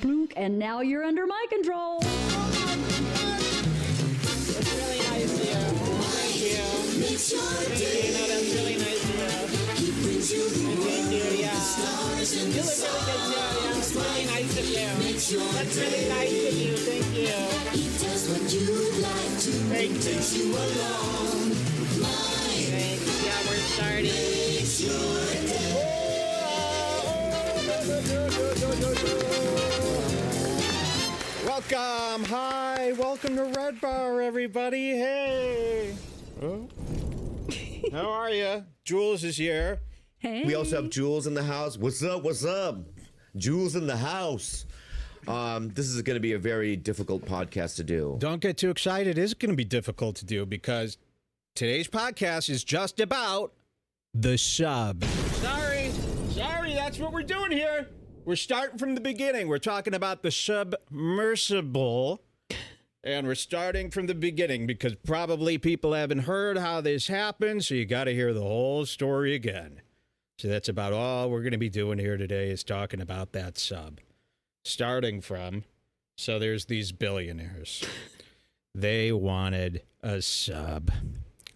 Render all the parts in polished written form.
Blook, and now you're under my control. It's really nice of you. Thank you. Thank you. No, that's really nice of you. Thank you, yeah. You look really good too, yeah. It's really nice of you. That's really nice of you. Thank you. Thank you. Thanks. Yeah, we're starting. Welcome, hi, welcome to Redbar, everybody. Hey, how are you? Jules is here. Hey. We also have Jules in the house. What's up? What's up? Jules in the house. This is going to be a very difficult podcast to do. Don't get too excited. It is going to be difficult to do because today's podcast is just about the sub. Sorry, that's what we're doing here. We're starting from the beginning. We're talking about the submersible. And we're starting from the beginning because probably people haven't heard how this happened, so you got to hear the whole story again. So that's about all we're going to be doing here today is talking about that sub. Starting from, so there's these billionaires. They wanted a sub.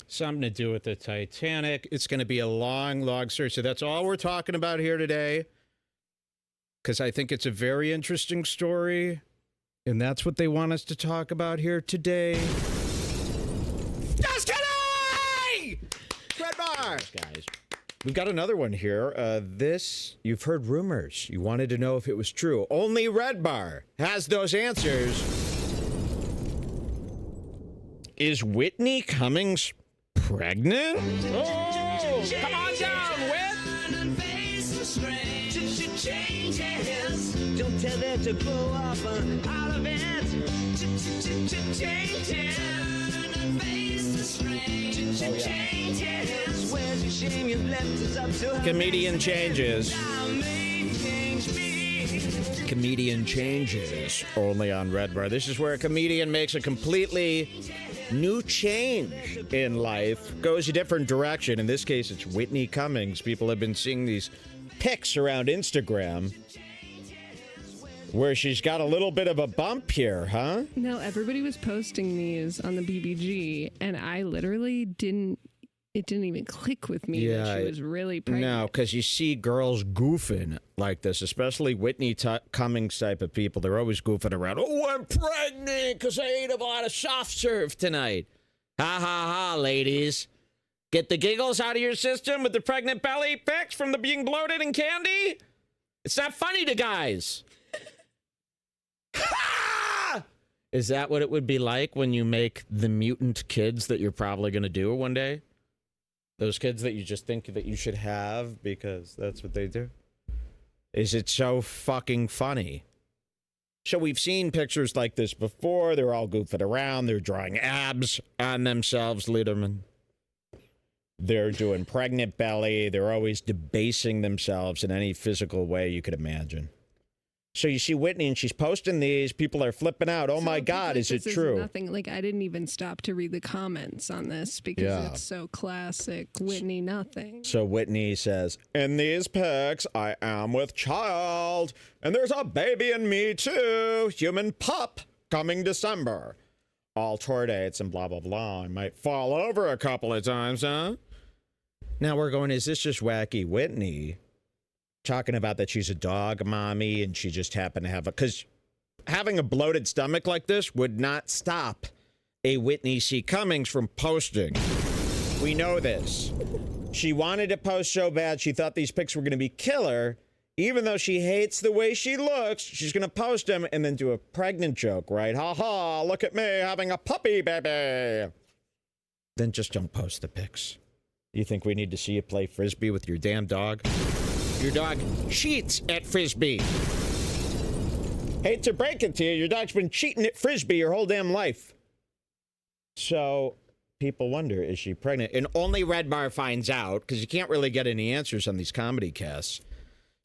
Something to do with the Titanic. It's going to be a long, long story. So that's all we're talking about here today. Because I think it's a very interesting story. And that's what they want us to talk about here today. Just kidding! Redbar! Guys, we've got another one here. You've heard rumors. You wanted to know if it was true. Only Redbar has those answers. Is Whitney Cummings pregnant? Oh, come on down, Whit! Don't tell that to blow up all of it. Changes. Where's your shame? You've left us up to Comedian changes. Comedian changes. Only on Redbar. This is where a comedian makes a completely new change in life. Goes a different direction. In this case, it's Whitney Cummings. People have been seeing these pics around Instagram where she's got a little bit of a bump here, huh? No, everybody was posting these on the BBG, and I literally didn't even click with me that she was really pregnant. No, because you see girls goofing like this, especially Whitney Cummings type of people. They're always goofing around. Oh, I'm pregnant because I ate a lot of soft serve tonight. Ha, ha, ha, ladies. Get the giggles out of your system with the pregnant belly pics from the being bloated and candy? It's not funny to guys. Is that what it would be like when you make the mutant kids that you're probably going to do one day? Those kids that you just think that you should have because that's what they do? Is it so fucking funny? So we've seen pictures like this before. They're all goofing around. They're drawing abs on themselves, Liederman. They're doing pregnant belly. They're always debasing themselves in any physical way you could imagine. So you see Whitney and she's posting these. People are flipping out. Oh, my God, is it true? Nothing. Like, I didn't even stop to read the comments on this because it's so classic Whitney nothing. So Whitney says, in these pics, I am with child. And there's a baby in me, too. Human pup coming December. All tour dates and blah, blah, blah. I might fall over a couple of times, huh? Now we're going, is this just wacky Whitney? Talking about that she's a dog mommy and she just happened to have because having a bloated stomach like this would not stop a Whitney C. Cummings from posting. We know this. She wanted to post so bad she thought these pics were going to be killer. Even though she hates the way she looks, she's going to post them and then do a pregnant joke, right? Ha ha, look at me having a puppy baby. Then just don't post the pics. You think we need to see you play Frisbee with your damn dog? Your dog cheats at Frisbee. Hate to break it to you, your dog's been cheating at Frisbee your whole damn life. So people wonder, is she pregnant? And only Redbar finds out, because you can't really get any answers on these comedy casts.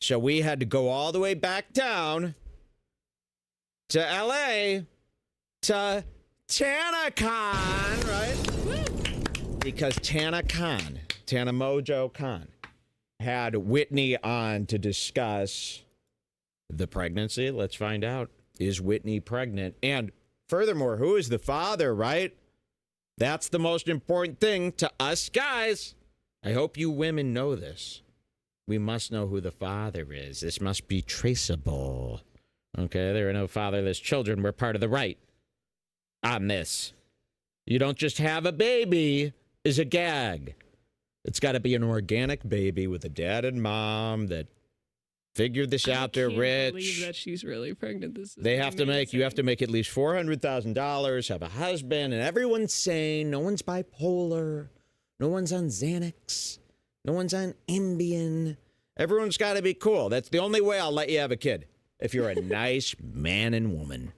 So we had to go all the way back down to L.A. to TanaCon, right? Because Tana Mojo Khan, had Whitney on to discuss the pregnancy. Let's find out. Is Whitney pregnant? And furthermore, who is the father, right? That's the most important thing to us guys. I hope you women know this. We must know who the father is. This must be traceable. Okay, there are no fatherless children. We're part of the right on this. You don't just have a baby as a gag. It's got to be an organic baby with a dad and mom that figured this out. They're rich. I can't believe that she's really pregnant. This is they have to amazing. you have to make at least $400,000, have a husband, and everyone's sane. No one's bipolar. No one's on Xanax. No one's on Ambien. Everyone's got to be cool. That's the only way I'll let you have a kid. If you're a nice man and woman,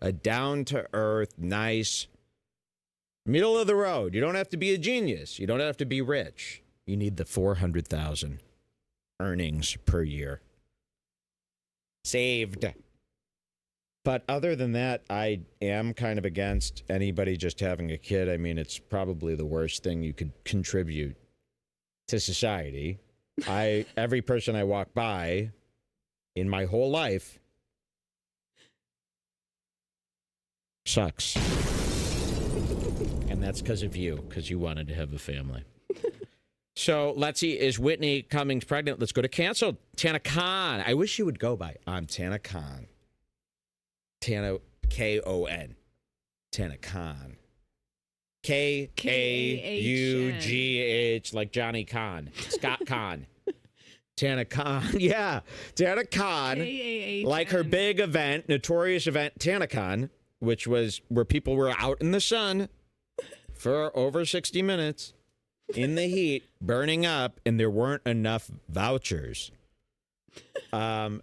a down-to-earth, nice, middle of the road. You don't have to be a genius. You don't have to be rich. You need the 400,000 earnings per year. Saved. But other than that, I am kind of against anybody just having a kid. I mean, it's probably the worst thing you could contribute to society. Every person I walk by in my whole life sucks. And that's because of you, because you wanted to have a family. So let's see, is Whitney Cummings pregnant? Let's go to canceled. Tana Khan. I wish you would go by, I'm Tana Khan. Tana, K-O-N. Tana Khan. K-A-U-G-H, like Johnny Khan. Scott Khan. Tana Khan. Yeah, Tana Khan. K-A-H-N. Like her big event, notorious event, Tana Khan, which was where people were out in the sun for over 60 minutes in the heat, burning up, and there weren't enough vouchers. So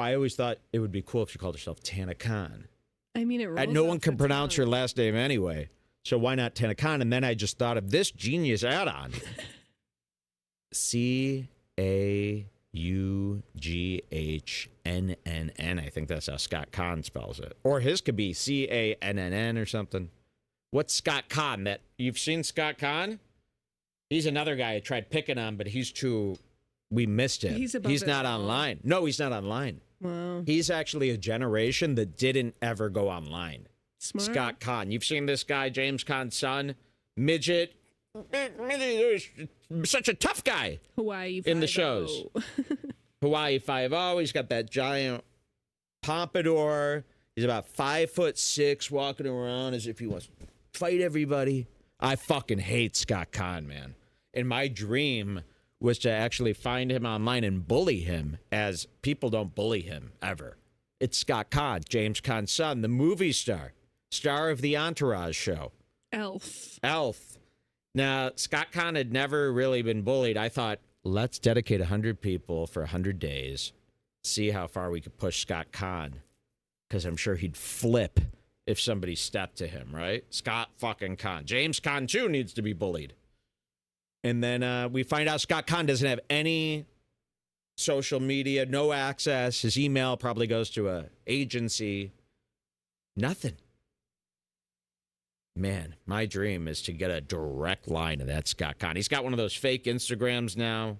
I always thought it would be cool if she called herself Tana Khan. I mean, it rolls And no one off can the pronounce her tongue. last name anyway. So why not Tana Khan? And then I just thought of this genius add-on. C-A-U-G-H-N-N-N. I think that's how Scott Kahn spells it. Or his could be C-A-N-N-N or something. What's Scott Kahn? That you've seen Scott Kahn? He's another guy I tried picking on, but we missed him. He's above He's it not all. online. No, he's not online. Wow. He's actually a generation that didn't ever go online. Smart. Scott Kahn. You've seen this guy, James Kahn's son, midget. Such a tough guy Hawaii in the 5-0. shows. Hawaii 5-0. He's got that giant pompadour. He's about 5'6", walking around as if he wants to fight everybody. I fucking hate Scott Kahn, man. And my dream was to actually find him online and bully him, as people don't bully him ever. It's Scott Kahn, James Kahn's son, the movie star of the Entourage show. Elf. Now, Scott Kahn had never really been bullied. I thought, let's dedicate 100 people for 100 days, see how far we could push Scott Kahn, because I'm sure he'd flip if somebody stepped to him, right? Scott fucking Kahn. James Kahn, too, needs to be bullied. And then we find out Scott Kahn doesn't have any social media, no access. His email probably goes to a agency. Nothing. Man, my dream is to get a direct line to that Scott Kahn. He's got one of those fake Instagrams now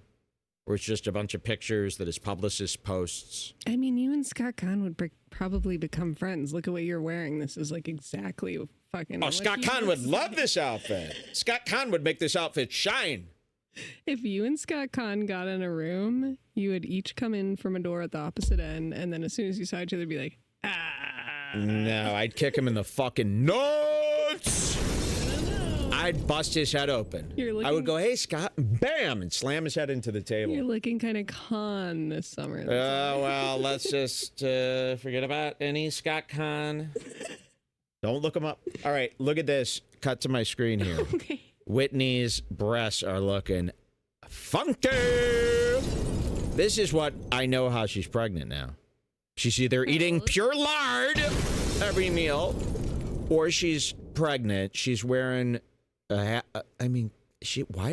where it's just a bunch of pictures that his publicist posts. I mean, you and Scott Kahn would probably become friends. Look at what you're wearing. This is like exactly fucking. Oh, Scott Kahn would love this outfit. Scott Kahn would make this outfit shine. If you and Scott Kahn got in a room, you would each come in from a door at the opposite end, and then as soon as you saw each other, be like, ah. No, I'd kick him in the fucking nuts. I'd bust his head open. I would go, hey, Scott, bam, and slam his head into the table. You're looking kind of Kahn this summer. Well, let's just forget about any Scott Kahn. Don't look him up. All right, look at this. Cut to my screen here. Okay. Whitney's breasts are looking funky. This is what I know how she's pregnant now. She's either eating pure lard every meal, or she's pregnant. She's wearing why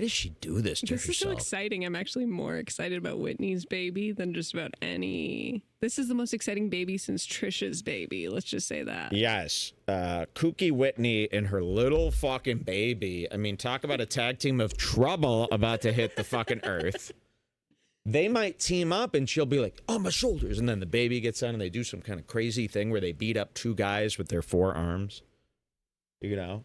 does she do this to This herself? is so exciting. I'm actually more excited about Whitney's baby than just about any. This is the most exciting baby since Trisha's baby. Let's just say that. Yes. Kooky Whitney and her little fucking baby. I mean, talk about a tag team of trouble about to hit the fucking earth. they might team up and she'll be like, on my shoulders. And then the baby gets on and they do some kind of crazy thing where they beat up two guys with their forearms. You know?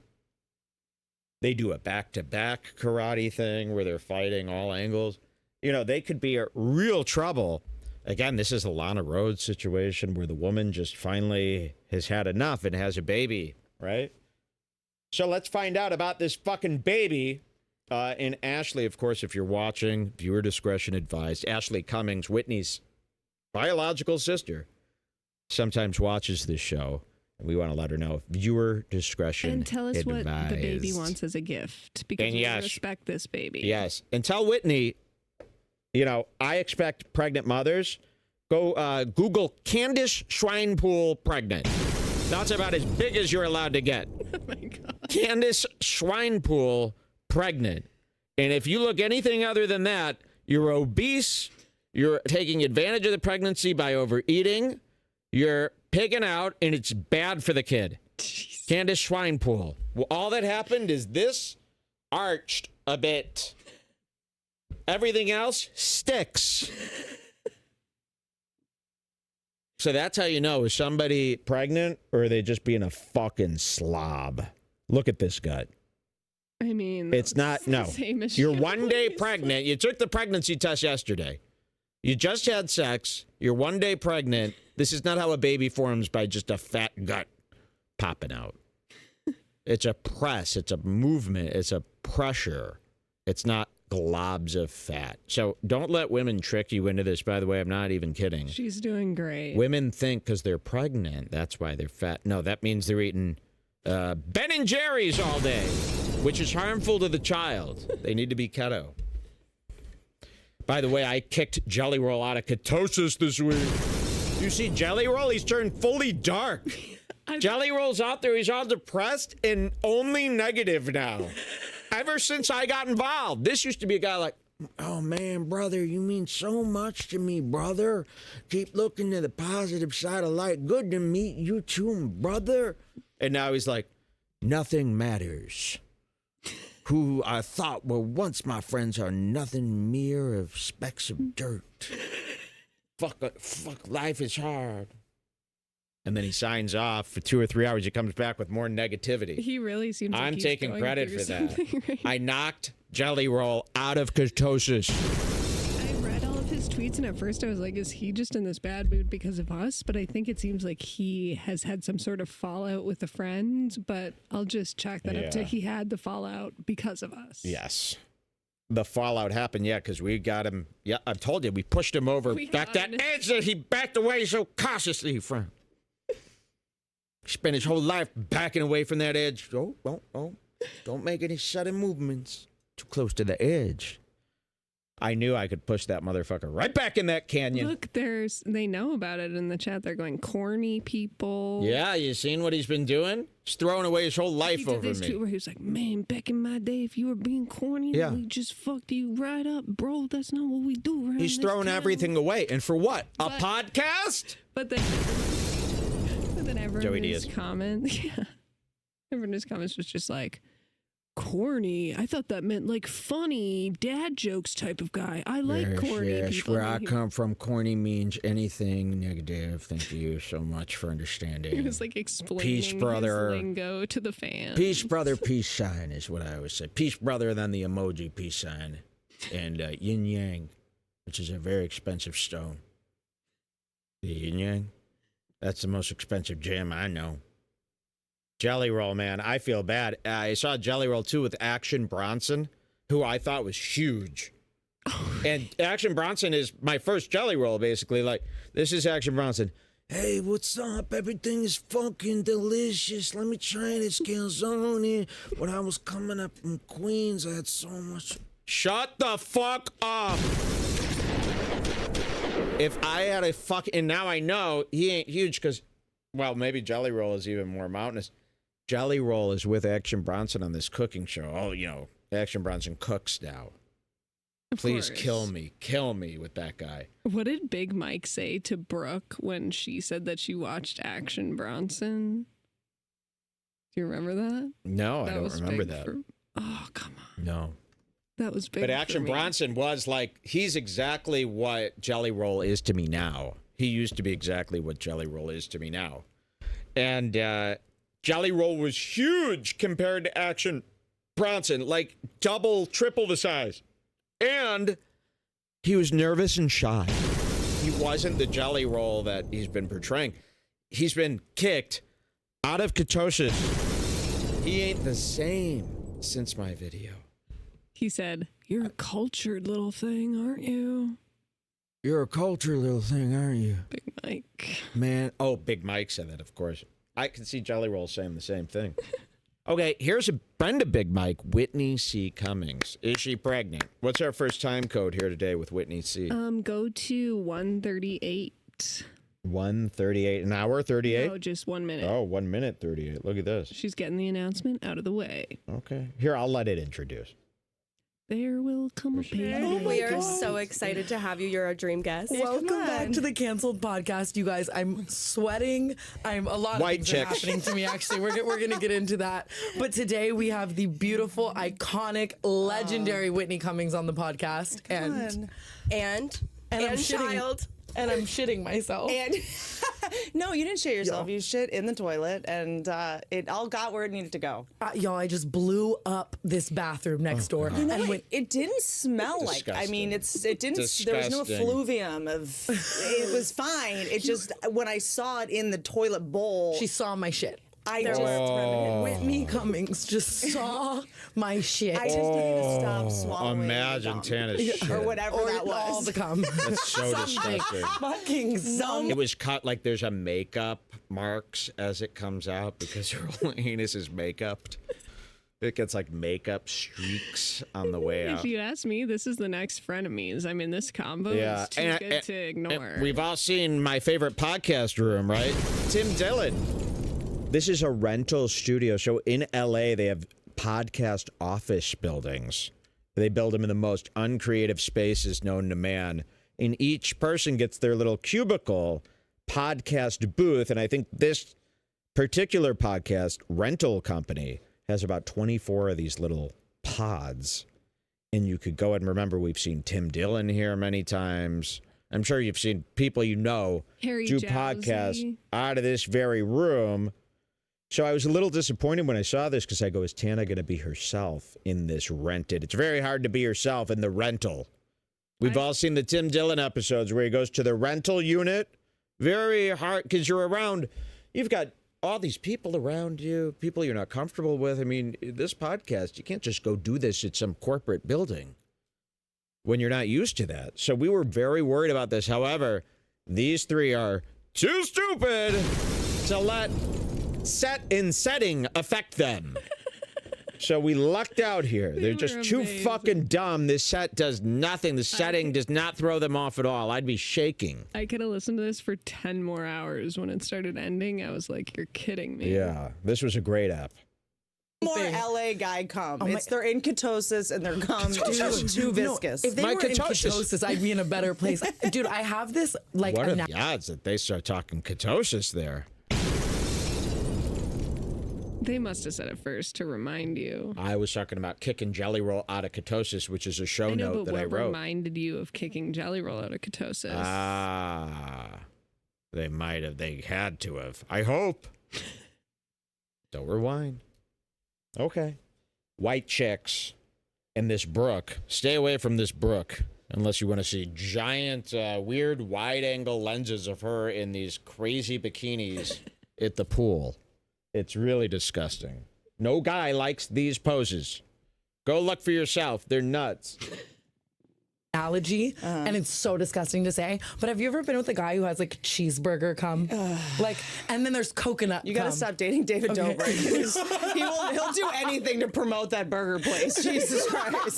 They do a back-to-back karate thing where they're fighting all angles. You know, they could be a real trouble. Again, this is a Lana Rhoades situation where the woman just finally has had enough and has a baby, right? So let's find out about this fucking baby. And Ashley, of course, if you're watching, viewer discretion advised. Ashley Cummings, Whitney's biological sister, sometimes watches this show. And we want to let her know. Viewer discretion and tell us advised. what the baby wants as a gift. Because and we yes, respect this baby. Yes. And tell Whitney, you know, I expect pregnant mothers. Go Google Candace Schwinepool pregnant. That's about as big as you're allowed to get. Oh my God. Candace Schwinepool pregnant. And if you look anything other than that, you're obese, you're taking advantage of the pregnancy by overeating, you're pigging out, and it's bad for the kid. Jeez. Candace Schwinepool. Well, all that happened is this arched a bit. Everything else sticks. So that's how you know, is somebody pregnant or are they just being a fucking slob? Look at this gut. I mean, it's not, no. You're 1 day pregnant. You took the pregnancy test yesterday. You just had sex. You're 1 day pregnant. This is not how a baby forms, by just a fat gut popping out. It's a press. It's a movement. It's a pressure. It's not globs of fat. So don't let women trick you into this. By the way, I'm not even kidding. She's doing great. Women think because they're pregnant, that's why they're fat. No, that means they're eating Ben and Jerry's all day, which is harmful to the child. They need to be keto. By the way, I kicked Jelly Roll out of ketosis this week. You see Jelly Roll? He's turned fully dark. Jelly Roll's out there. He's all depressed and only negative now. Ever since I got involved. This used to be a guy like, oh, man, brother, you mean so much to me, brother. Keep looking to the positive side of life. Good to meet you too, brother. And now he's like, nothing matters. Who I thought were once my friends are nothing mere of specks of dirt. Fuck, life is hard. And then he signs off for 2 or 3 hours. He comes back with more negativity. He really seems like I'm he's taking going credit through for that. right? I knocked Jelly Roll out of ketosis. I read all of his tweets, and at first I was like, is he just in this bad mood because of us? But I think it seems like he has had some sort of fallout with a friend, but I'll just check that up to he had the fallout because of us. Yes. The fallout happened, because we got him. Yeah, I told you, we pushed him over back that edge that he backed away so cautiously from. He spent his whole life backing away from that edge. Oh, don't make any sudden movements. Too close to the edge. I knew I could push that motherfucker right back in that canyon. Look, they know about it in the chat. They're going, corny people. Yeah, you seen what he's been doing? He's throwing away his whole life over me. He did this tweet where he was like, man, back in my day, if you were being corny, we just fucked you right up, bro. That's not what we do around He's throwing everything away. And for what? A podcast? But then everyone in his comments, everyone in his comments was just like, corny. I thought that meant like funny dad jokes type of guy. I like corny people. Where I come from, corny means anything negative. Thank you so much for understanding. He was like explaining peace, brother. His lingo to the fans. Peace, brother, peace sign is what I always say. Peace, brother, then the emoji peace sign. And yin yang, which is a very expensive stone. The yin yang? That's the most expensive gem I know. Jelly Roll, man, I feel bad. I saw Jelly Roll, too, with Action Bronson, who I thought was huge. And Action Bronson is my first Jelly Roll, basically. Like, this is Action Bronson. Hey, what's up? Everything is fucking delicious. Let me try this calzone. When I was coming up from Queens, I had so much... Shut the fuck up! If I had a fucking... And now I know he ain't huge because... Well, maybe Jelly Roll is even more mountainous. Jelly Roll is with Action Bronson on this cooking show. Oh, Action Bronson cooks now. Please kill me with that guy. What did Big Mike say to Brooke when she said that she watched Action Bronson? Do you remember that? No, I don't remember that. Oh, come on. No. That was big. But Action Bronson was like, he's exactly what Jelly Roll is to me now. He used to be exactly what Jelly Roll is to me now. And Jelly Roll was huge compared to Action Bronson, like double, triple the size. And he was nervous and shy. He wasn't the Jelly Roll that he's been portraying. He's been kicked out of ketosis. He ain't the same since my video. He said, "You're a cultured little thing, aren't you?" You're a cultured little thing, aren't you? Big Mike. Man. Oh, Big Mike said that, of course. I can see Jelly Roll saying the same thing. Okay, here's a friend of Big Mike, Whitney C. Cummings. Is she pregnant? What's our first time code here today with Whitney C? Go to 1:38. 1:38, an hour 38? No, just 1 minute. Oh, 1 minute 38. Look at this. She's getting the announcement out of the way. Okay. Here, I'll let it introduce. There will come a baby. We are so excited to have you. You're our dream guest. Welcome back to the Canceled Podcast, you guys. I'm sweating. A lot of White things chicks. are happening to me, actually. We're going to get into that. But today we have the beautiful, iconic, legendary Whitney Cummings on the podcast. And I'm shitting, child. And I'm shitting myself. And no, you didn't shit yourself. You shit in the toilet, and it all got where it needed to go. Y'all, I just blew up this bathroom next door. You know, and it didn't smell like. I mean, it didn't. There was no Disgusting. effluvium of. It was fine. It just when I saw it in the toilet bowl, she saw my shit. I just Whitney Cummings just saw my shit. I just needed to stop swallowing. Imagine gum. Tana's shit. Or whatever that was. All the cum. That's so disgusting. Fucking It was cut like there's a makeup marks as it comes out because her whole anus is makeuped. It gets like makeup streaks on the way out. If you ask me, this is the next frenemies. I mean, this combo is too good to ignore. And we've all seen my favorite podcast room, right? Tim Dillon. This is a rental studio. So in LA, they have podcast office buildings. They build them in the most uncreative spaces known to man. And each person gets their little cubicle podcast booth. And I think this particular podcast rental company has about 24 of these little pods. And you could go and remember, we've seen Tim Dillon here many times. I'm sure you've seen people you know Harry do Jowsey. podcasts out of this very room. So I was a little disappointed when I saw this because I go, is Tana going to be herself in this rented? It's very hard to be yourself in the rental. We've all seen the Tim Dillon episodes where he goes to the rental unit. Very hard because you're around. You've got all these people around you, people you're not comfortable with. I mean, this podcast, you can't just go do this at some corporate building when you're not used to that. So we were very worried about this. However, these three are too stupid to let setting affect them. So we lucked out here. They're just too fucking dumb. This set does nothing. The setting does not throw them off at all. I'd be shaking. I could have listened to this for 10 more hours. When it started ending, I was like, you're kidding me. Yeah, this was a great app. More LA guy cum. They're in ketosis and their cum is too viscous. If they were in ketosis, I'd be in a better place. Dude, I have this like. What are the odds that they start talking ketosis there? They must have said it first to remind you. I was talking about kicking Jelly Roll out of ketosis, which is a show I know, note but that I what wrote. reminded you of kicking Jelly Roll out of ketosis? They might have. They had to have. I hope. Don't rewind. Okay. White chicks in this brook. Stay away from this brook unless you want to see giant, weird, wide-angle lenses of her in these crazy bikinis at the pool. It's really disgusting. No guy likes these poses. Go look for yourself. They're nuts. Analogy, and it's so disgusting to say, but have you ever been with a guy who has like cheeseburger cum? Like, and then there's coconut You gotta cum. stop dating David Dobrik. He'll do anything to promote that burger place. Jesus Christ.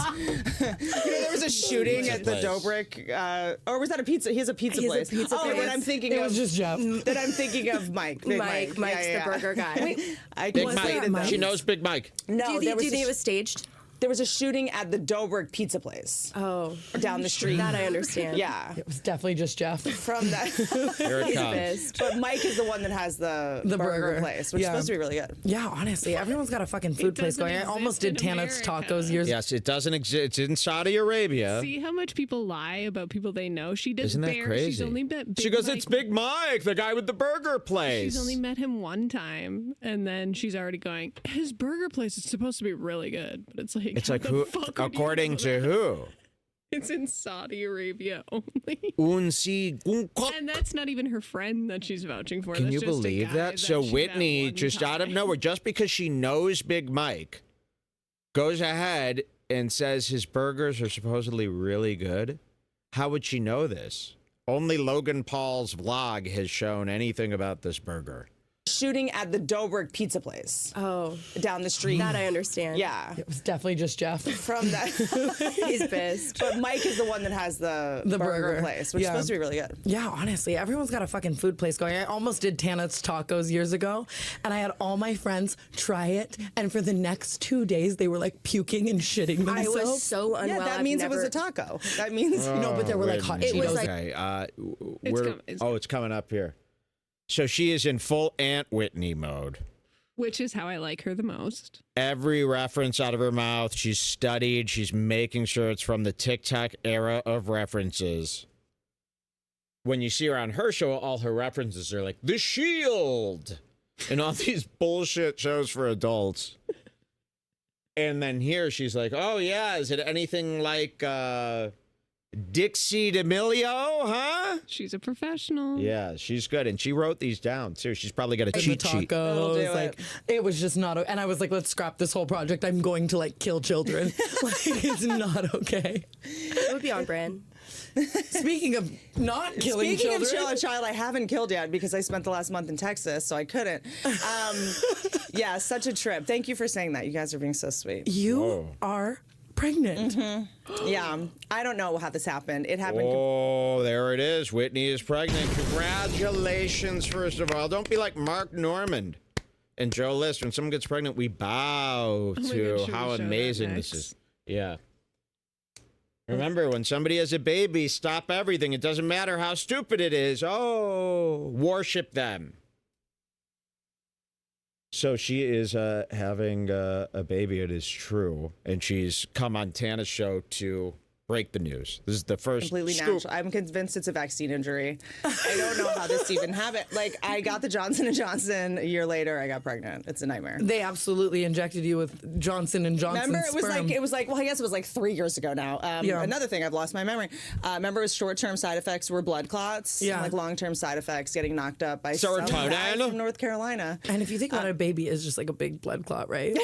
There was a shooting at the Dobrik, or was that a pizza? He has a pizza place. He has a pizza place. That I'm thinking It of. was just Jeff. That I'm thinking of Mike. Big Mike. Mike's the burger guy. I Big just Mike. hated them. She knows Big Mike. No, do you think it was staged? There was a shooting at the Dobrik pizza place. Oh, down the street. that I understand. Yeah. It was definitely just Jeff. From that. Here it He's comes. pissed. But Mike is the one that has the burger place, which is supposed to be really good. Yeah, honestly, everyone's got a fucking food place doesn't going. I almost did exist in Tanit's America. Tacos years. Yes, it doesn't exist. It's in Saudi Arabia. See how much people lie about people they know? She does. Isn't that Bear. crazy? She's only met Big She goes, Mike. it's Big Mike, the guy with the burger place. She's only met him one time, and then she's already going, his burger place is supposed to be really good. But it's like, It's how like the who? fuck would you According know to that? who? It's in Saudi Arabia only. And that's not even her friend that she's vouching for. Can That's you just a believe guy that? So she met Whitney, one just out of time. nowhere, just because she knows Big Mike, goes ahead and says his burgers are supposedly really good. How would she know this? Only Logan Paul's vlog has shown anything about this burger. Shooting at the Dobrik pizza place. Oh, down the street. that I understand. Yeah. It was definitely just Jeff. From that. He's pissed. But Mike is the one that has the burger place, which is supposed to be really good. Yeah, honestly, everyone's got a fucking food place going. I almost did Tanit's Tacos years ago, and I had all my friends try it, and for the next 2 days, they were like puking and shitting I themselves. was so unwell. Yeah, that I've means never... it was a taco. That means No, but there were like hot Whitney. Cheetos. was like- Okay, It's it's coming up here. So she is in full Aunt Whitney mode. Which is how I like her the most. Every reference out of her mouth, she's studied. She's making sure it's from the TikTok era of references. When you see her on her show, all her references are like The Shield and all these bullshit shows for adults. And then here she's like, oh yeah, is it anything like Dixie D'Amelio, huh? She's a professional. Yeah, she's good. And she wrote these down too. She's probably got a And cheat the sheet. tacos, do like it was just not. And I was like, let's scrap this whole project. I'm going to like kill children. Like it's not okay. It would be on brand. Speaking of not killing Speaking children, of kill a child, I haven't killed yet because I spent the last month in Texas, so I couldn't. Yeah, such a trip. Thank you for saying that. You guys are being so sweet. you are pregnant. Yeah, I don't know how this happened. It happened. Oh, there it is. Whitney is pregnant. Congratulations, first of all. Don't be like Mark Normand and Joe List. When someone gets pregnant, we bow my to God, should how we show that amazing next? this is. Yeah. Remember, when somebody has a baby, stop everything. It doesn't matter how stupid it is. Oh, worship them. So she is having a baby, it is true. And she's come on Tana's show to break the news. This is the first Completely scoop. natural. I'm convinced it's a vaccine injury. I don't know how this even happened. Like, I got the Johnson & Johnson. A year later, I got pregnant. It's a nightmare. They absolutely injected you with Johnson and Johnson Remember, sperm. it was like, well, I guess it was like 3 years ago now. Yeah. Another thing, I've lost my memory. Remember, his short-term side effects were blood clots. Yeah. Like long-term side effects, getting knocked up by some Serotonin? guy from North Carolina. And if you think about it, a baby is just like a big blood clot, right?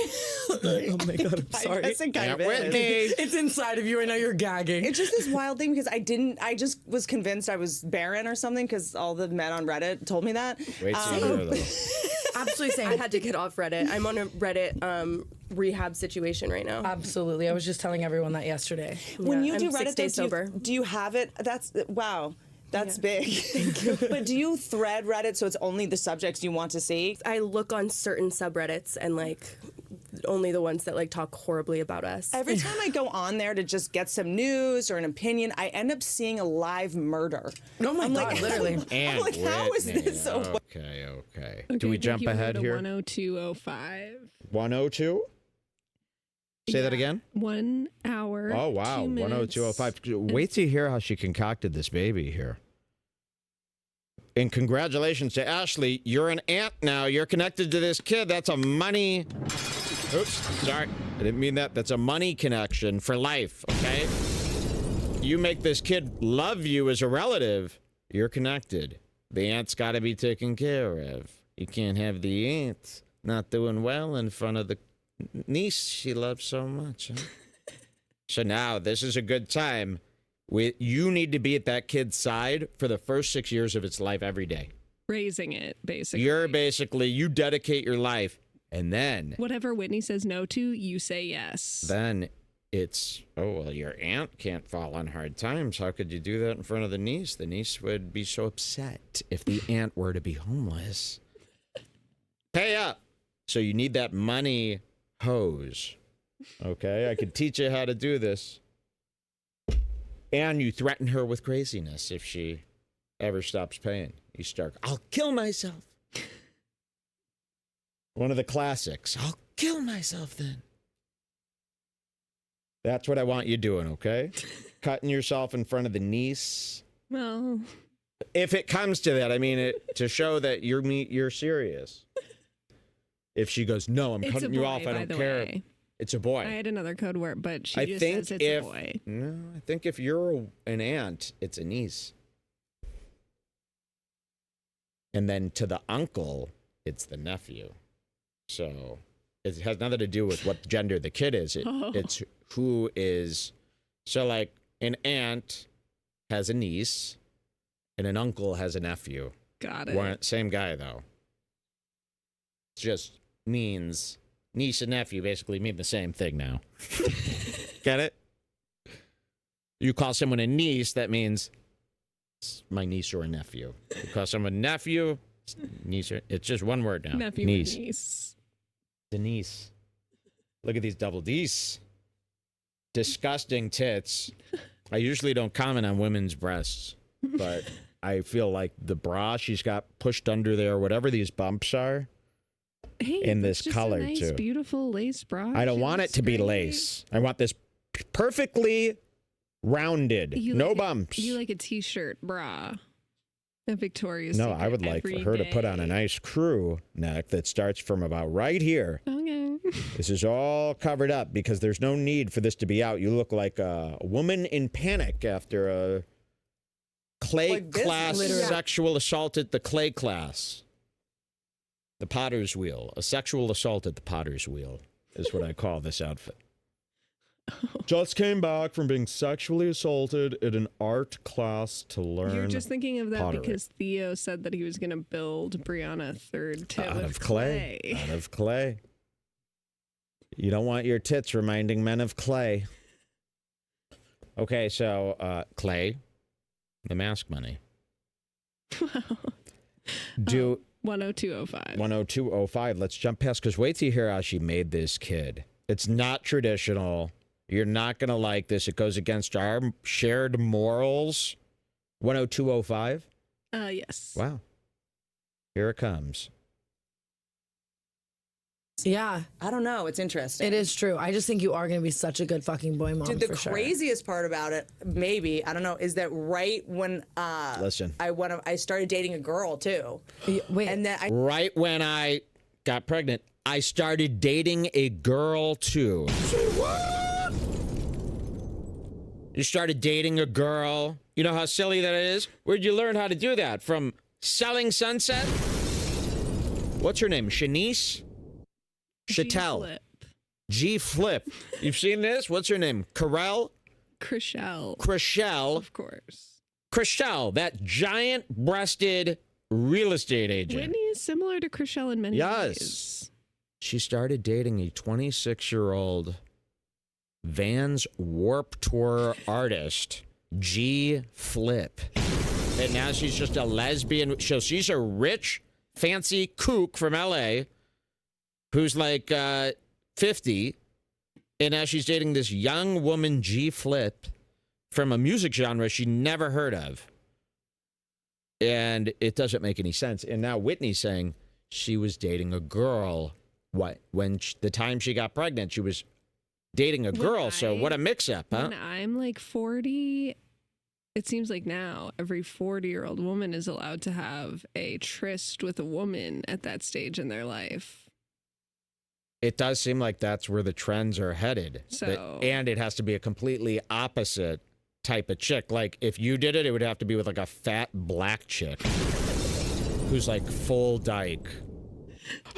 Oh my God, I'm I sorry. guess it kind Aunt of is. Whitney. It's inside of you right now. You're gagging. It's just this wild thing because I just was convinced I was barren or something because all the men on Reddit told me that. Wait till you hear, though. Absolutely same. I had to get off Reddit. I'm on a Reddit rehab situation right now. Absolutely. I was just telling everyone that yesterday. When you I'm do 6 Reddit, days though, sober. do you have it? That's wow. That's big. Thank you. But do you thread Reddit so it's only the subjects you want to see? I look on certain subreddits and like only the ones that like talk horribly about us. Every time I go on there to just get some news or an opinion, I end up seeing a live murder. Oh my I'm God, like, literally. And like, how is Whitney. this so? Okay. Okay, Do we thank jump you. ahead Go to here? 102.05. 102? Say that again? 1 hour. Oh, wow. 2 minutes. 102.05. Wait till you hear how she concocted this baby here. And congratulations to Ashley. You're an aunt now. You're connected to this kid. That's a money. Oops, sorry. I didn't mean that. That's a money connection for life, okay? You make this kid love you as a relative. You're connected. The aunt's got to be taken care of. You can't have the aunt not doing well in front of the niece she loves so much. Huh? So now this is a good time. You need to be at that kid's side for the first 6 years of its life every day. Raising it, basically. You dedicate your life, and then Whatever Whitney says no to, you say yes. then it's, oh, well, your aunt can't fall on hard times. How could you do that in front of the niece? The niece would be so upset if the aunt were to be homeless. Pay up. So you need that money hose. Okay, I could teach you how to do this. And you threaten her with craziness if she ever stops paying. You start, I'll kill myself. One of the classics. I'll kill myself then. That's what I want you doing, okay? Cutting yourself in front of the niece. Well, if it comes to that, I mean, to show that you're serious. If she goes, no, I'm cutting you off. I don't care. Way. It's a boy. I had another code word, but she just says it's a boy. No, I think if you're an aunt, it's a niece. And then to the uncle, it's the nephew. So it has nothing to do with what gender the kid is. It's who is. So like an aunt has a niece and an uncle has a nephew. Got it. Same guy, though. It just means niece and nephew basically mean the same thing now. Get it? You call someone a niece, that means it's my niece or a nephew. You call someone nephew, niece, it's just one word now. Nephew niece. and niece. Denise. Look at these double D's. Disgusting tits. I usually don't comment on women's breasts, but I feel like the bra she's got pushed under there, whatever these bumps are, Hey, in this just color a nice, too. Beautiful lace bra. I don't want it to be lace. I want this perfectly rounded, no bumps. You like a t-shirt bra. A Victoria's No, Secret I would like for every her to put day. on a nice crew neck that starts from about right here. Okay. This is all covered up because there's no need for this to be out. You look like a woman in panic after a clay Like this, class literally. sexual assault at the clay class. The potter's wheel. A sexual assault at the potter's wheel is what I call this outfit. Just came back from being sexually assaulted at an art class to learn. You're just thinking of that pottery. because Theo said that he was going to build Brianna a third tit out with of clay. Out of clay. You don't want your tits reminding men of clay. Okay, so clay, the mask money. Do 10205. 10205. Let's jump past because wait till you hear how she made this kid. It's not traditional. You're not going to like this. It goes against our shared morals. 10205? Yes. Wow. Here it comes. Yeah, I don't know. It's interesting. it is true. I just think you are going to be such a good fucking boy mom. Dude, the for sure. craziest part about it, maybe, I don't know, is that right when Listen. I started dating a girl too. Wait, And then I Right when I got pregnant, I started dating a girl too. Say what? You started dating a girl. You know how silly that is? Where'd you learn how to do that? From Selling Sunset? What's her name? Shanice? Chattel. G-Flip. G Flip. You've seen this? What's her name? Carell? Chriselle. Chriselle. Of course. Chriselle, that giant-breasted real estate agent. Whitney is similar to Chriselle in many Yes. ways. She started dating a 26-year-old Vans Warped Tour artist, G Flip. And now she's just a lesbian. So she's a rich, fancy kook from LA who's like 50. And now she's dating this young woman, G Flip, from a music genre she never heard of. And it doesn't make any sense. And now Whitney's saying she was dating a girl. The time she got pregnant, she was dating a girl. So what a mix-up, huh? When I'm like 40, it seems like now every 40-year-old woman is allowed to have a tryst with a woman at that stage in their life. It does seem like that's where the trends are headed. So- And it has to be a completely opposite type of chick. Like, if you did it, it would have to be with like a fat black chick who's like full dyke.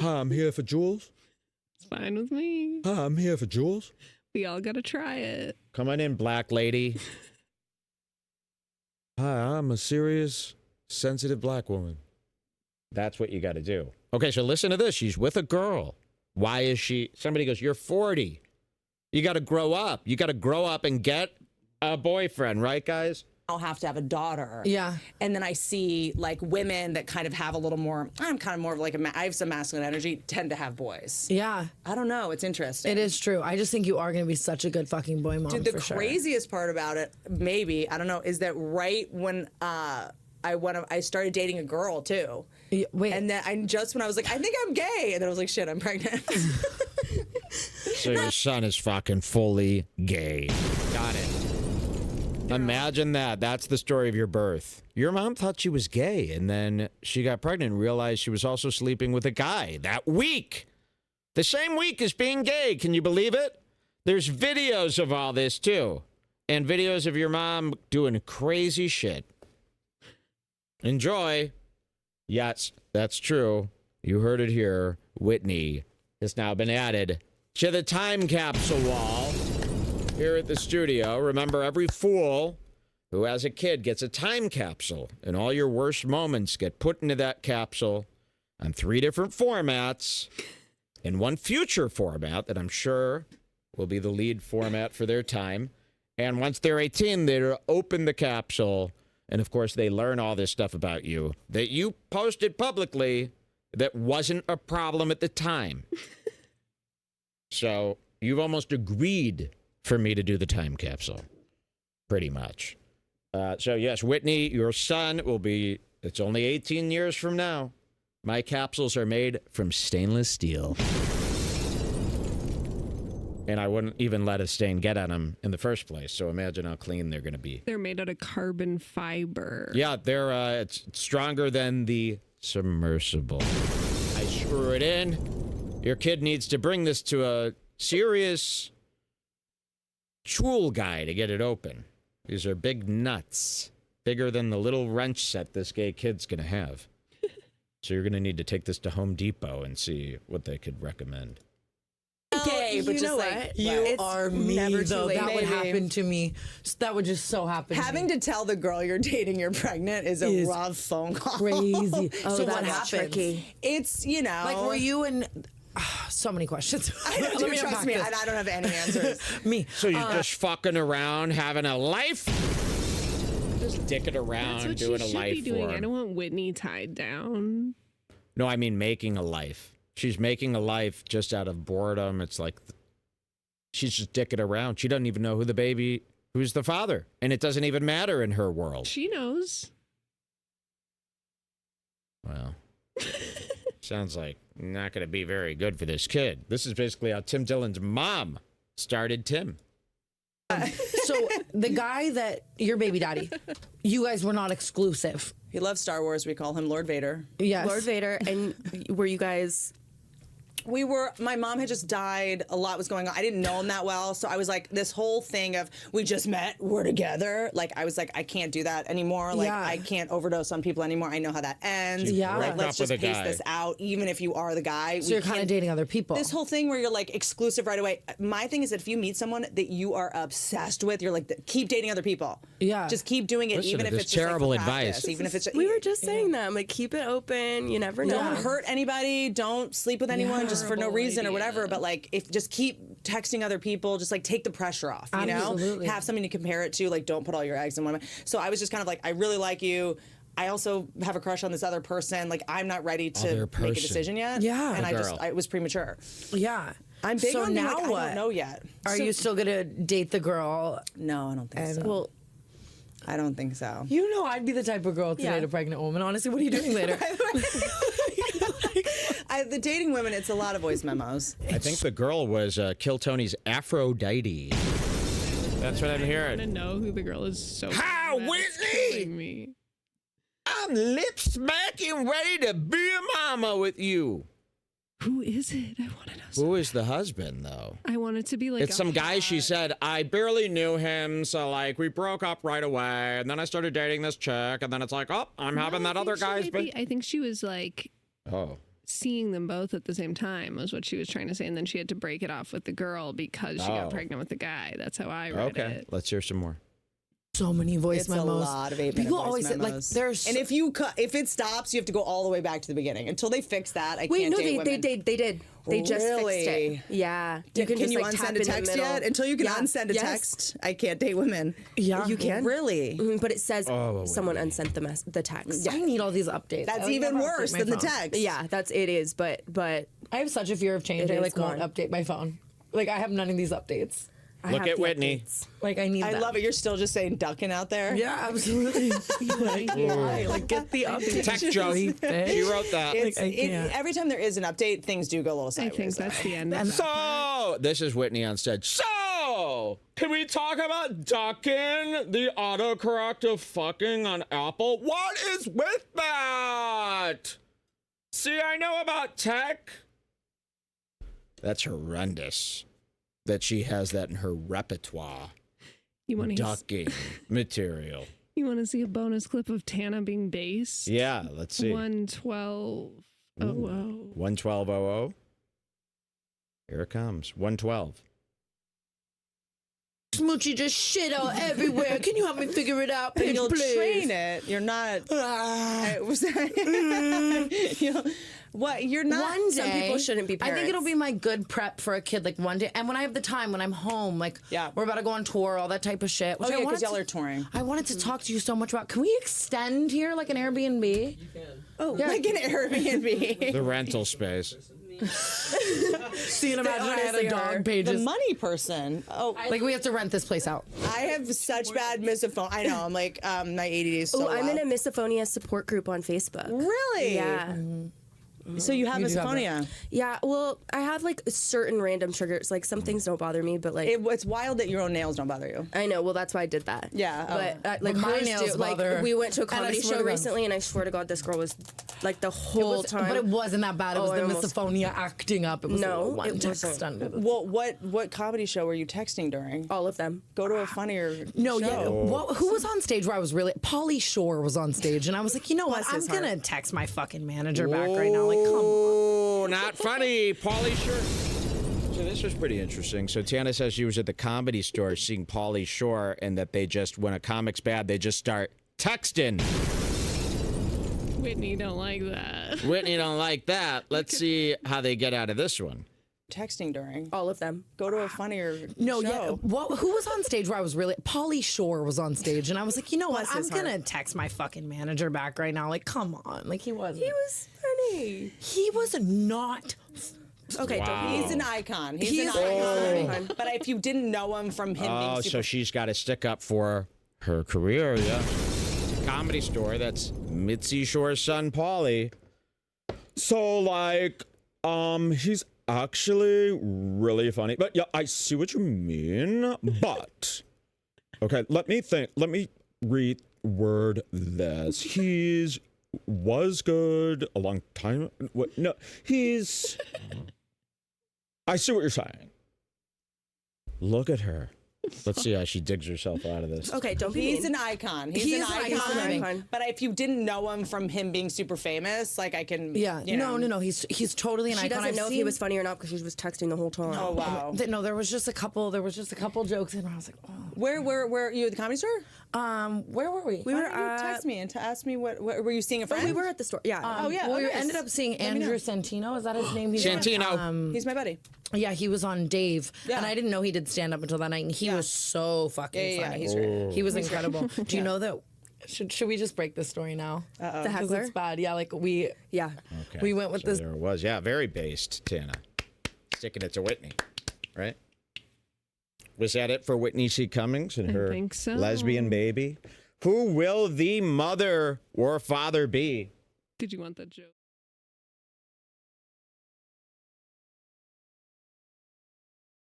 Hi, I'm here for Jules. It's fine with me. Hi, I'm here for Jules. We all got to try it. Come on in, black lady. Hi, I'm a serious, sensitive black woman. That's what you got to do. Okay, so listen to this. She's with a girl. Why is she? Somebody goes, you're 40. You got to grow up. You got to grow up and get a boyfriend, right, guys? have to have a daughter. Yeah. And then I see like women that kind of have a little more, I'm kind of more of like I have some masculine energy, tend to have boys. Yeah. I don't know. It's interesting. It is true. I just think you are going to be such a good fucking boy mom. Dude, the for sure. craziest part about it, maybe, I don't know, is that right when I started dating a girl too. Wait. And then when I was like, I think I'm gay. And then I was like, shit, I'm pregnant. So your son is fucking fully gay. Got it. Imagine that. That's the story of your birth. Your mom thought she was gay, and then she got pregnant and realized she was also sleeping with a guy that week. The same week as being gay. Can you believe it? There's videos of all this, too. And videos of your mom doing crazy shit. Enjoy. Yes, that's true. You heard it here. Whitney has now been added to the time capsule wall here at the studio. Remember, every fool who has a kid gets a time capsule, and all your worst moments get put into that capsule on 3 different formats and one future format that I'm sure will be the lead format for their time. And once they're 18, they'll open the capsule, and of course, they learn all this stuff about you that you posted publicly that wasn't a problem at the time. So you've almost agreed for me to do the time capsule, pretty much. So yes, Whitney, your son will be, it's only 18 years from now. My capsules are made from stainless steel. And I wouldn't even let a stain get on them in the first place. So imagine how clean they're going to be. They're made out of carbon fiber. Yeah, they're it's stronger than the submersible. I screw it in. Your kid needs to bring this to a serious tool guy to get it open. These are big nuts, bigger than the little wrench set this gay kid's going to have. So you're going to need to take this to Home Depot and see what they could recommend. Gay, but you just know like what? You it's are me, never though. too late. That would happen to me. That would just so happen. Having to tell the girl you're dating you're pregnant is a rough phone call. Crazy. Oh, so what that's happened? tricky. It's, Like, were you in? So many questions. I know, Let dude, me trust unpack me, this. I don't have any answers. Me. So you're just fucking around, having a life? Just dicking That's around, what doing she a should life be doing. for I him. don't want Whitney tied down. No, I mean making a life. She's making a life just out of boredom. It's like she's just dicking around. She doesn't even know who's the father. And it doesn't even matter in her world. She knows. Well, sounds like not going to be very good for this kid. This is basically how Tim Dillon's mom started Tim. So the guy that your baby daddy, you guys were not exclusive. He loves Star Wars. We call him Lord Vader. Yes. Lord Vader, and were you guys? My mom had just died. A lot was going on. I didn't know him that well. So I was like, this whole thing of we just met, we're together. Like, I was like, I can't do that anymore. Like, Yeah. I can't overdose on people anymore. I know how that ends. Yeah. Like, broke let's up with just a pace guy. this out, even if you are the guy. So you're kind of dating other people. This whole thing where you're like exclusive right away. My thing is that if you meet someone that you are obsessed with, you're like, keep dating other people. Yeah. Just keep doing it, Listen even to if this it's just, terrible like, for advice. practice, even if it's We were just saying that. I'm like, keep it open. You never know. don't hurt anybody. Don't sleep with anyone just for no Horrible reason or idea. whatever. But like, if just keep texting other people, just like take the pressure off. You Absolutely. know, have something to compare it to. Like, don't put all your eggs in one. So I was just kind of like, I really like you. I also have a crush on this other person. Like, I'm not ready to Other make a person. decision yet. Yeah. and Girl. I was premature. Yeah. I'm big so on being now like, what? I don't know yet. Are you still gonna date the girl? No, I don't think And so. Well, I don't think so. You know, I'd be the type of girl to Yeah. date a pregnant woman. Honestly, what are you doing later? The dating women, it's a lot of voice memos. I think the girl was Kill Tony's Aphrodite. That's what I'm I hearing. want to know who the girl is. So Hi, bad. It's Whitney! killing me. I'm lip smacking ready to be a mama with you. Who is it? I want to know. Who is the husband, though? I want it to be like It's some guy. She said, I barely knew him, so like we broke up right away, and then I started dating this chick, and then it's like, oh, I'm having that other guy's. I think she was like Oh, seeing them both at the same time was what she was trying to say, and then she had to break it off with the girl because she got Oh. pregnant with the guy. That's how I read okay. it. Let's hear some more. So many voice It's memos. a lot of 8-minute People voice always say, like, memos. there's. And if it stops, you have to go all the way back to the beginning. Until they fix that, I Wait, can't no, date they women. did. They just fixed Really? it. Yeah. Can just, you like, tap unsend in a the text middle. yet? Until you can Yeah. unsend a Yes. text, I can't date women. Yeah. You can. Really? Mhm, but it says someone unsent the text. I need all these updates. That's I, like, even never update worse my than the phone. text. Yeah, it is, but I have such a fear of change. It I is won't gone. update my phone. Like I have none of these updates. I Look have at the Whitney. updates. Like I need. I them. love it. You're still just saying ducking out there. Yeah, absolutely. Why? Like get the update. Text Joey. She wrote that. Every time there is an update, things do go a little I sideways. think that's the end. Of that. So, this is Whitney on stage. So, can we talk about ducking the autocorrect of fucking on Apple? What is with that? See, I know about tech. That's horrendous that she has that in her repertoire. You want to Ducking material. You want to see a bonus clip of Tana being based? Yeah, let's see. 112. 112.00. Here it comes. 112. Smoochie just shit out everywhere. Can you help me figure it out, And you'll please? train it. You're not. What? You're not. One day, Some people shouldn't be I think parents. it'll be my good prep for a kid. Like one day, and when I have the time, when I'm home, like we're about to go on tour, all that type of shit. Oh Which yeah, I because wanted y'all to- are touring. I wanted to talk to you so much about. Can we extend here like an Airbnb? You can. Oh, like an Airbnb. The rental space. See, and imagine I had a dog pages. The money person. Oh, like we have to rent this place out. I have such bad misophonia. I know. I'm like my ADD is so. Oh, I'm wild. in a misophonia support group on Facebook. Really? Yeah. So you have You do have misophonia. Yeah, well, I have like certain random triggers. Like some things don't bother me, but like It's wild that your own nails don't bother you. I know. Well, that's why I did that. Yeah, but like But my hers nails do. Like bother. we went to a And I comedy swear show to God. recently, and I swear to God, this girl was like the whole time. But it wasn't that bad. It was Oh, the I almost- misophonia acting up. It was No, one it text wasn't. under the Well, what comedy show were you texting during? All of them. Go to a funnier No, show. yeah. Well, who was on stage where I was really? Pauly Shore was on stage, and I was like, you know what? Bless I'm his heart. gonna text my fucking manager back right now. Like, come on. Oh, not funny. Pauly Shore. So this was pretty interesting. So Tana says she was at the Comedy Store seeing Pauly Shore, and that they just, when a comic's bad, they just start texting. Whitney don't like that. Whitney don't like that. Let's see how they get out of this one. Texting during. All of them. Go to a funnier No, show. yeah. Well, who was on stage where I was really? Pauly Shore was on stage, and I was like, you know what? Bless I'm his heart. gonna text my fucking manager back right now. Like, come on. Like he wasn't. He was funny. He was not. Okay, Wow. He's an icon. He's He an is icon. an icon. But if you didn't know him from him Oh, being so super she's got to stick up for her career, yeah. Comedy Store, that's Mitzi Shore's son, Pauly. So, like, he's actually really funny. But yeah, I see what you mean. But, okay, let me reword this. He's was good a long time. What? No, he's. I see what you're saying. Look at her. Let's see how she digs herself out of this. Okay, don't be He's mean. an icon. He is an icon. But if you didn't know him from him being super famous, like I can. Yeah. You know. No. He's totally an She icon. doesn't I've know if he seen- was funny or not because she was texting the whole time. Oh wow. No, there was just a couple jokes in where I was like, oh. Where were you at the Comedy Store? Where were we? We Why were don't you text me and to ask me what were you seeing a friend? We were at the store. Yeah. Oh yeah. Well, we nice. ended up seeing Let me know. Andrew Santino. Is that his name? He's Santino. He's my buddy. Yeah, he was on Dave, Yeah. and I didn't know he did stand up until that night. And he was so fucking Yeah, funny. he's great. He was incredible. Do you know that? Should we just break this story now? The 'Cause heckler. it's bad. Yeah, like we Yeah. Okay. we went with so this. There it was. Yeah, very based, Tana. Sticking it to Whitney, right? Was that it for Whitney C. Cummings and I her think so. lesbian baby? Who will the mother or father be? Did you want that joke?